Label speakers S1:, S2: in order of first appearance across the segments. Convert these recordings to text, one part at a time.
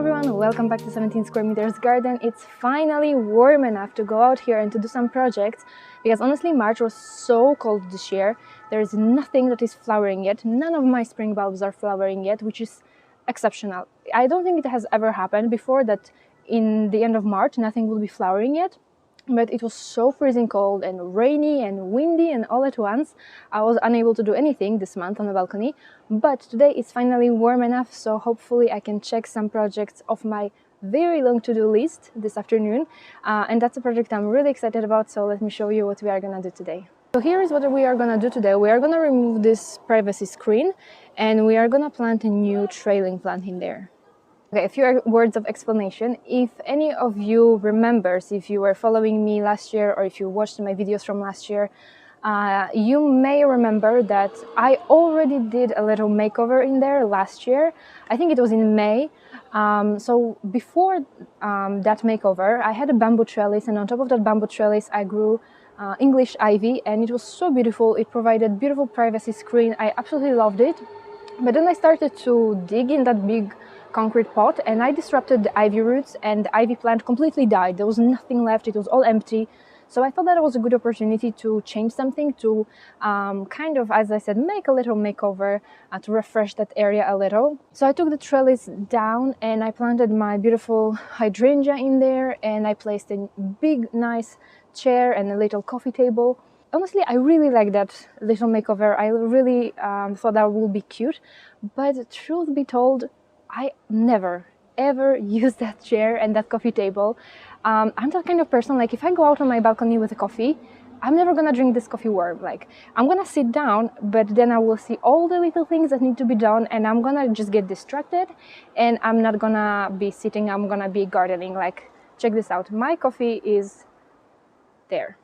S1: everyone, welcome back to 17 square meters garden. It's finally warm enough to go out here and to do some projects, because honestly March was so cold this year. There is nothing that is flowering yet. None of my spring bulbs are flowering yet, which is exceptional. I don't think it has ever happened before that in the end of March nothing will be flowering yet. But it was so freezing cold and rainy and windy, and all at once I was unable to do anything this month on the balcony. But today it's finally warm enough, so hopefully I can check some projects off my very long to-do list this afternoon, and that's a project I'm really excited about. So let me show you what we are gonna do today. So here is what we are gonna do today. We are gonna remove this privacy screen and we are gonna plant a new trailing plant in there. Okay, a few words of explanation. If any of you remembers, if you were following me last year or if you watched my videos from last year, you may remember that I already did a little makeover in there last year. I think it was in May. So before that makeover, I had a bamboo trellis, and on top of that bamboo trellis I grew English ivy, and it was so beautiful. It provided beautiful privacy screen. I absolutely loved it. But then I started to dig in that big concrete pot and I disrupted the ivy roots, and the ivy plant completely died. There was nothing left, it was all empty. So I thought that it was a good opportunity to change something, to kind of, as I said, make a little makeover, to refresh that area a little. So I took the trellis down and I planted my beautiful hydrangea in there, and I placed a big nice chair and a little coffee table. Honestly, I really like that little makeover. I really thought that would be cute, but truth be told, I never ever use that chair and that coffee table. I'm that kind of person, like if I go out on my balcony with a coffee, I'm never gonna drink this coffee warm. Like I'm gonna sit down, but then I will see all the little things that need to be done and I'm gonna just get distracted, and I'm not gonna be sitting, I'm gonna be gardening. Like, check this out, my coffee is there.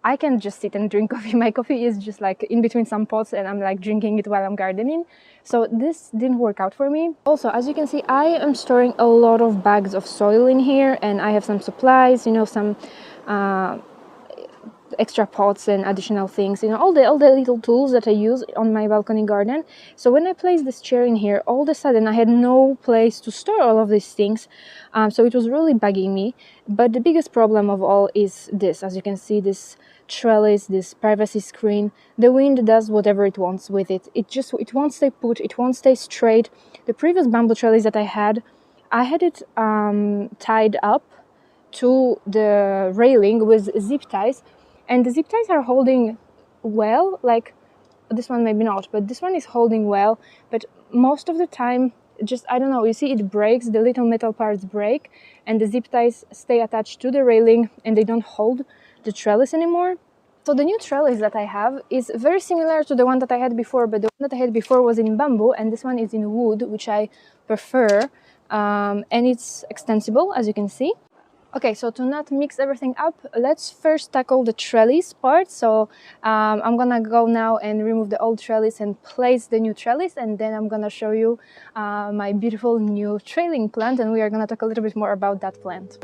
S1: I can just sit and drink coffee. My coffee is just like in between some pots and I'm like drinking it while I'm gardening. So this didn't work out for me. Also, as you can see, I am storing a lot of bags of soil in here, and I have some supplies, you know, some extra pots and additional things, you know, all the little tools that I use on my balcony garden. So when I placed this chair in here, all of a sudden I had no place to store all of these things, so it was really bugging me. But the biggest problem of all is this. As you can see, this trellis, this privacy screen, the wind does whatever it wants with it. It won't stay put, it won't stay straight. The previous bamboo trellis that I had it tied up to the railing with zip ties, and the zip ties are holding well. Like this one maybe not, but this one is holding well. But most of the time, just, I don't know, you see it breaks, the little metal parts break, and the zip ties stay attached to the railing and they don't hold the trellis anymore. So the new trellis that I have is very similar to the one that I had before, but the one that I had before was in bamboo and this one is in wood, which I prefer, and it's extensible, as you can see. Okay, so to not mix everything up, let's first tackle the trellis part. So I'm gonna go now and remove the old trellis and place the new trellis, and then I'm gonna show you my beautiful new trailing plant, and we are gonna talk a little bit more about that plant.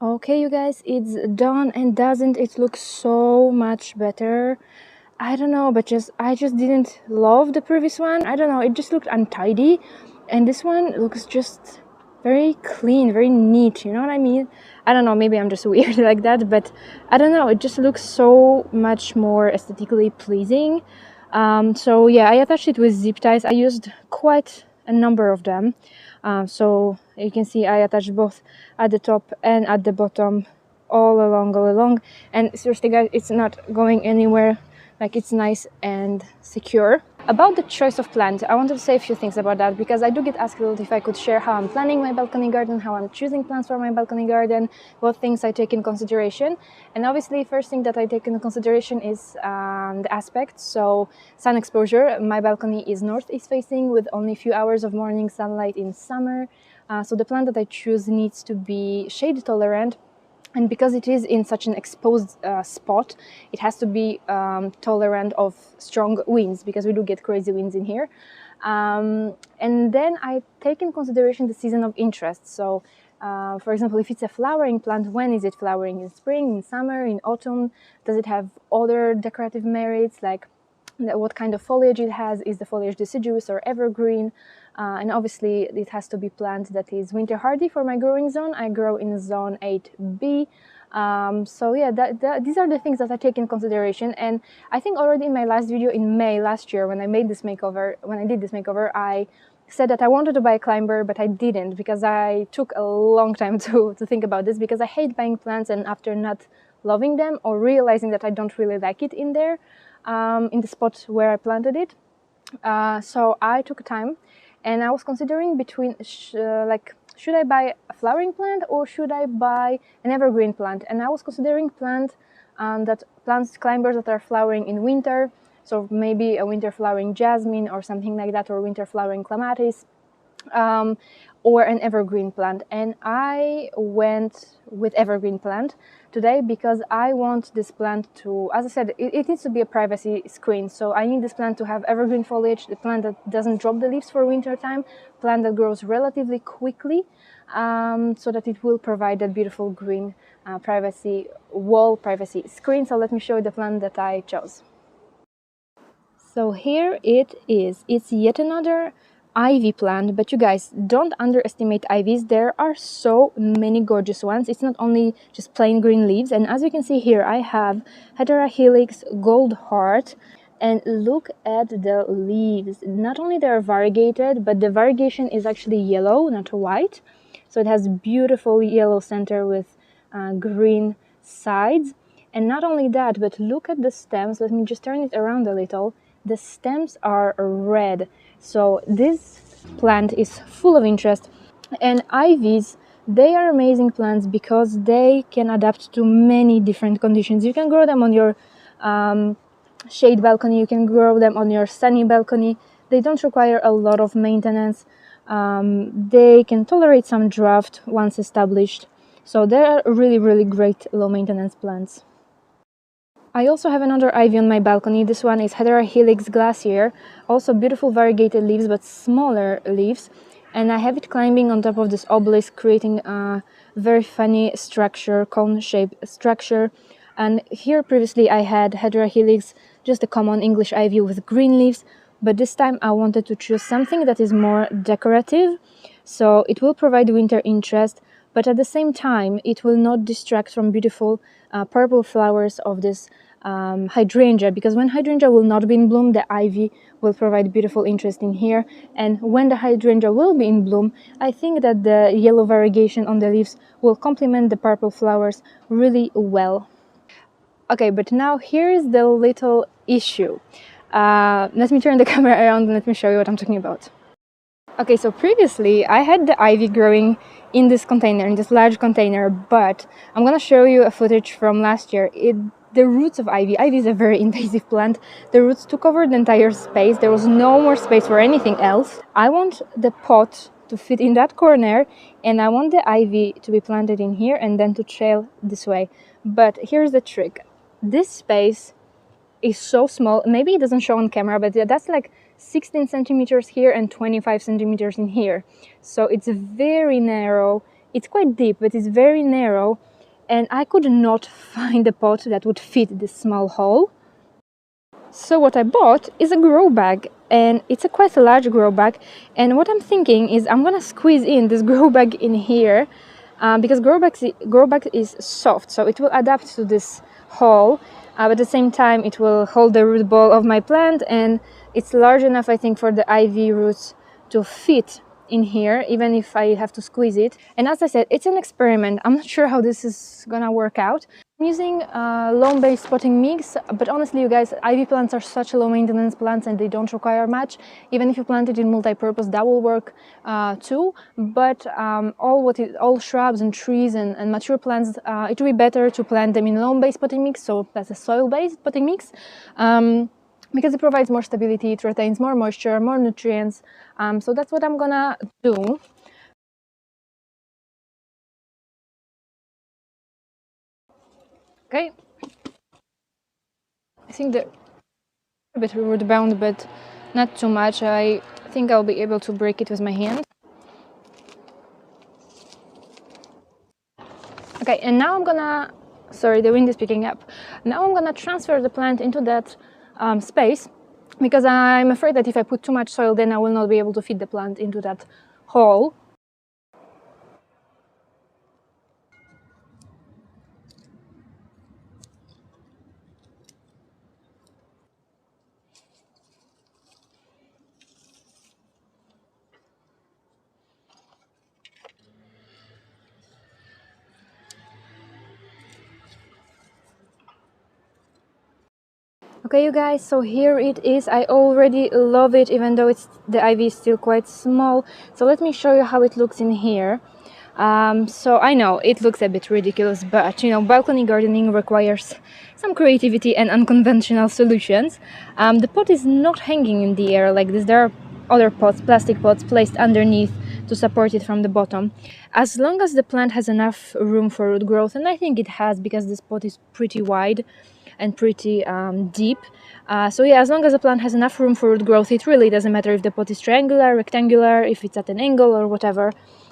S1: Okay, you guys, it's done, and doesn't it look so much better? I don't know, but I just didn't love the previous one. I don't know, it just looked untidy, and this one looks just very clean, very neat, you know what I mean? I don't know, maybe I'm just weird like that, but I don't know, it just looks so much more aesthetically pleasing. So yeah, I attached it with zip ties. I used quite a number of them. So you can see I attached both at the top and at the bottom, all along, and seriously guys, it's not going anywhere. Like, it's nice and secure. About the choice of plant, I wanted to say a few things about that, because I do get asked a lot if I could share how I'm planning my balcony garden, how I'm choosing plants for my balcony garden, what things I take in consideration. And obviously, first thing that I take into consideration is the aspect. So sun exposure. My balcony is northeast facing with only a few hours of morning sunlight in summer. So the plant that I choose needs to be shade tolerant. And because it is in such an exposed spot, it has to be tolerant of strong winds, because we do get crazy winds in here. And then I take in consideration the season of interest. So, for example, if it's a flowering plant, when is it flowering? In spring, in summer, in autumn? Does it have other decorative merits, like what kind of foliage it has? Is the foliage deciduous or evergreen? And obviously it has to be plant that is winter hardy for my growing zone. I grow in zone 8B. So yeah, these are the things that I take in consideration. And I think already in my last video in May last year, when I did this makeover, I said that I wanted to buy a climber, but I didn't, because I took a long time to think about this, because I hate buying plants and after not loving them or realizing that I don't really like it in there, in the spot where I planted it. So I took time. And I was considering between, should I buy a flowering plant or should I buy an evergreen plant? And I was considering plants climbers that are flowering in winter. So maybe a winter flowering jasmine or something like that, or winter flowering clematis, or an evergreen plant. And I went with evergreen plant today because I want this plant to, as I said, it needs to be a privacy screen. So I need this plant to have evergreen foliage, the plant that doesn't drop the leaves for winter time, plant that grows relatively quickly, so that it will provide that beautiful green privacy screen. So let me show you the plant that I chose. So here it is. It's yet another ivy plant, but you guys, don't underestimate ivies. There are so many gorgeous ones. It's not only just plain green leaves. And as you can see here, I have Heterohelix Gold Heart. And look at the leaves. Not only they are variegated, but the variegation is actually yellow, not white. So it has beautiful yellow center with green sides. And not only that, but look at the stems. Let me just turn it around a little. The stems are red. So this plant is full of interest. And ivies, they are amazing plants because they can adapt to many different conditions. You can grow them on your shade balcony, you can grow them on your sunny balcony. They don't require a lot of maintenance. They can tolerate some drought once established. So they're really, really great low maintenance plants. I also have another ivy on my balcony. This one is Heterohelix Glacier. Also beautiful variegated leaves, but smaller leaves. And I have it climbing on top of this obelisk, creating a very funny structure, cone-shaped structure. And here previously I had Heterohelix, just a common English ivy with green leaves. But this time I wanted to choose something that is more decorative. So it will provide winter interest, but at the same time it will not distract from beautiful purple flowers of this hydrangea, because when hydrangea will not be in bloom, the ivy will provide beautiful interest in here. And when the hydrangea will be in bloom, I think that the yellow variegation on the leaves will complement the purple flowers really well. Okay, but now here is the little issue. Let me turn the camera around and let me show you what I'm talking about. Okay, so previously I had the ivy growing in this container, in this large container, but I'm gonna show you a footage from last year. The roots of ivy is a very invasive plant. The roots took over the entire space. There was no more space for anything else. I want the pot to fit in that corner, and I want the ivy to be planted in here and then to trail this way. But here's the trick. This space is so small. Maybe it doesn't show on camera, but that's like 16 centimeters here and 25 centimeters in here. So it's very narrow. It's quite deep, but it's very narrow. And I could not find a pot that would fit this small hole. So what I bought is a grow bag, and it's a quite large grow bag. And what I'm thinking is I'm gonna squeeze in this grow bag in here, because grow bag is soft, so it will adapt to this hole. But at the same time, it will hold the root ball of my plant, and it's large enough, I think, for the ivy roots to fit in here, even if I have to squeeze it. And as I said, it's an experiment. I'm not sure how this is gonna work out. I'm using loam-based potting mix, but honestly, you guys, ivy plants are such low maintenance plants and they don't require much. Even if you plant it in multi-purpose, that will work too. But all shrubs and trees and mature plants, it will be better to plant them in loam-based potting mix. So that's a soil-based potting mix. Because it provides more stability, it retains more moisture, more nutrients. So that's what I'm gonna do. Okay. I think they're a bit root bound, but not too much. I think I'll be able to break it with my hand. Okay, and now I'm gonna, sorry, the wind is picking up. Now I'm gonna transfer the plant into that space, because I'm afraid that if I put too much soil, then I will not be able to fit the plant into that hole. Okay, you guys, so here it is. I already love it, even though the ivy is still quite small. So let me show you how it looks in here. So I know it looks a bit ridiculous, but you know, balcony gardening requires some creativity and unconventional solutions. The pot is not hanging in the air like this. There are other pots, plastic pots, placed underneath to support it from the bottom. As long as the plant has enough room for root growth, and I think it has, because this pot is pretty wide and pretty deep. So yeah, as long as the plant has enough room for root growth, it really doesn't matter if the pot is triangular, rectangular, if it's at an angle or whatever.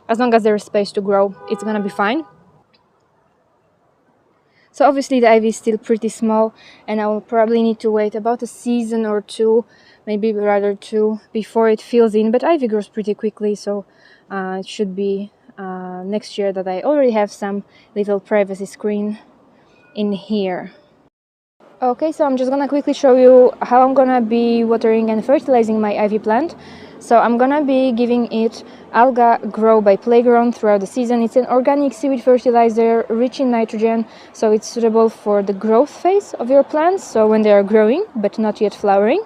S1: As long as there is space to grow, it's gonna be fine. So obviously the ivy is still pretty small, and I will probably need to wait about a season or two, maybe rather two, before it fills in. But ivy grows pretty quickly, so it should be next year that I already have some little privacy screen in here. Okay, so I'm just gonna quickly show you how I'm gonna be watering and fertilizing my ivy plant. So I'm gonna be giving it Alga Grow by Plagron throughout the season. It's an organic seaweed fertilizer rich in nitrogen, so it's suitable for the growth phase of your plants, so when they are growing but not yet flowering.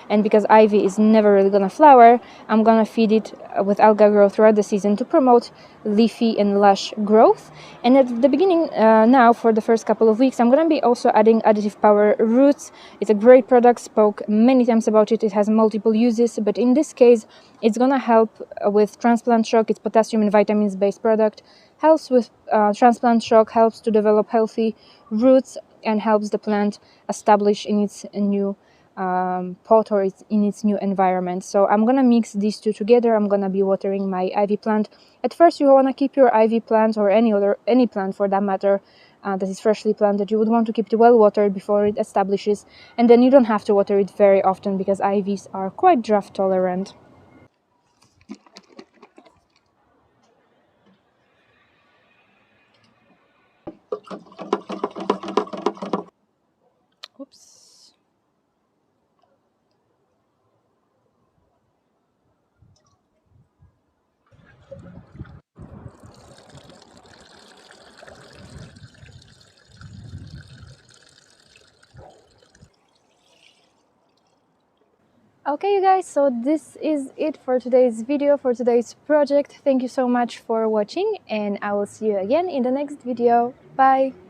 S1: And because ivy is never really gonna flower, I'm gonna feed it with Alga Grow throughout the season to promote leafy and lush growth. And at the beginning, now for the first couple of weeks, I'm gonna be also adding Additive Power Roots. It's a great product, spoke many times about it. It has multiple uses, but in this case, it's gonna help with transplant shock. It's potassium and vitamins based product, helps with transplant shock, helps to develop healthy roots, and helps the plant establish in its new pot or in its new environment. So I'm gonna mix these two together. I'm gonna be watering my ivy plant. At first, you want to keep your ivy plant, or any plant for that matter, that is freshly planted, you would want to keep it well watered before it establishes, and then you don't have to water it very often because ivies are quite drought tolerant. Oops. Okay, you guys, so this is it for today's video, for today's project. Thank you so much for watching, and I will see you again in the next video. Bye!